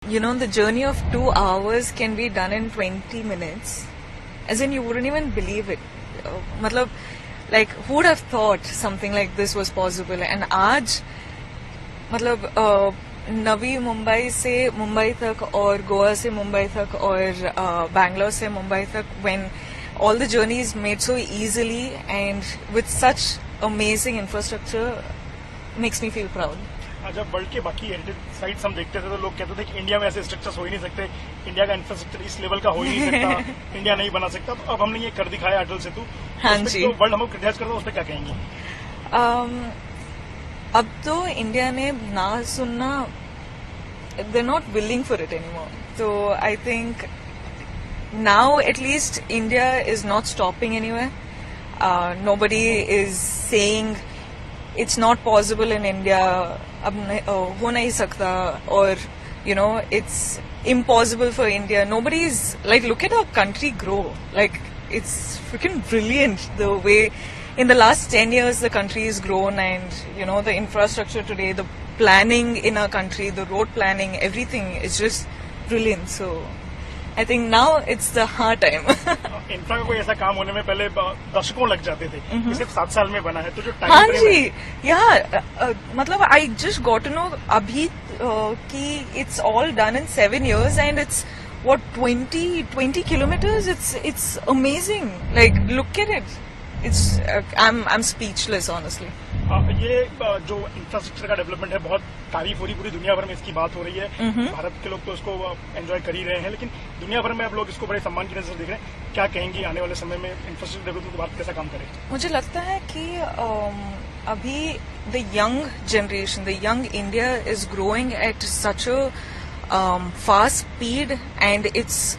the journey of 2 hours can be done in 20 minutes. As in, you wouldn't even believe it. Matlab, like, who would have thought something like this was possible? And आज, मतलब नवी मुंबई से मुंबई तक और गोवा से मुंबई तक और बैंगलोर से मुंबई तक, when all the journey is made so easily and with such amazing infrastructure, makes me feel proud. जब वर्ल्ड के बाकी हेरिटेज साइट्स हम देखते थे तो लोग कहते थे कि इंडिया में ऐसे स्ट्रक्चर्स हो ही नहीं सकते, इंडिया का इंफ्रास्ट्रक्चर इस लेवल का हो ही नहीं सकता, इंडिया नहीं बना सकता। तो अब हमने ये कर दिखाया अटल सेतु। हाँ जी। तो वर्ल्ड हमको क्रिटिसाइज करता है, उस पर क्या कहेंगे? अब तो इंडिया ने ना सुनना, they're not willing for it anymore. So I think now at least India is not stopping anywhere. Nobody is saying it's not possible in India, ab ho nahi sakta, or it's impossible for India. Nobody is like, look at our country grow. Like, it's freaking brilliant the way in the last 10 years the country has grown, and the infrastructure today, the planning in our country, the road planning, everything is just brilliant. So I think now it's the hard time. Infra का कोई ऐसा काम होने में पहले दशकों लग जाते थे, सिर्फ 7 साल में बना है, तो जो टाइम हाँ जी, मतलब I just got to know अभी कि it's all done in 7 years and it's what 20 kilometers. It's amazing. Like, look at it. It's I'm speechless honestly. ये जो इंफ्रास्ट्रक्चर का डेवलपमेंट है, बहुत तारीफ हो रही, पूरी दुनिया भर में इसकी बात हो रही है। भारत के लोग तो इसको एंजॉय कर ही रहे हैं, लेकिन दुनिया भर में अब लोग इसको बड़े सम्मान की नजर से देख रहे हैं। क्या कहेंगी आने वाले समय में इंफ्रास्ट्रक्चर डेवलपमेंट को भारत कैसा काम करे? मुझे लगता है कि अभी the young generation, the young India is growing at such a fast speed, and it's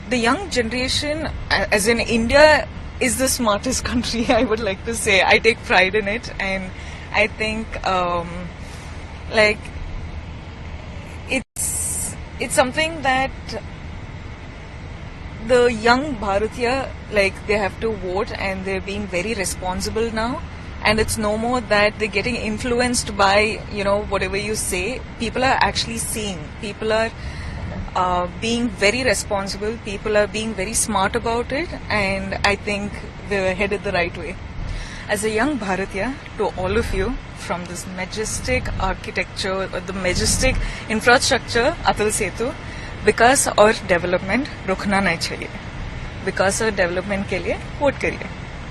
the young generation age in India is the smartest country, I would like to say. I take pride in it, and I think like it's something that the young Bharatiya, like, they have to vote, and they're being very responsible now, and it's no more that they're getting influenced by whatever you say. People are actually seeing, people are being very responsible, people are being very smart about it, and I think we're headed the right way. As a young Bharatiya, to all of you, from this majestic architecture, or the majestic infrastructure, Atal Setu, विकास और development रुकना नहीं चाहिए। विकास और development के लिए vote करिए।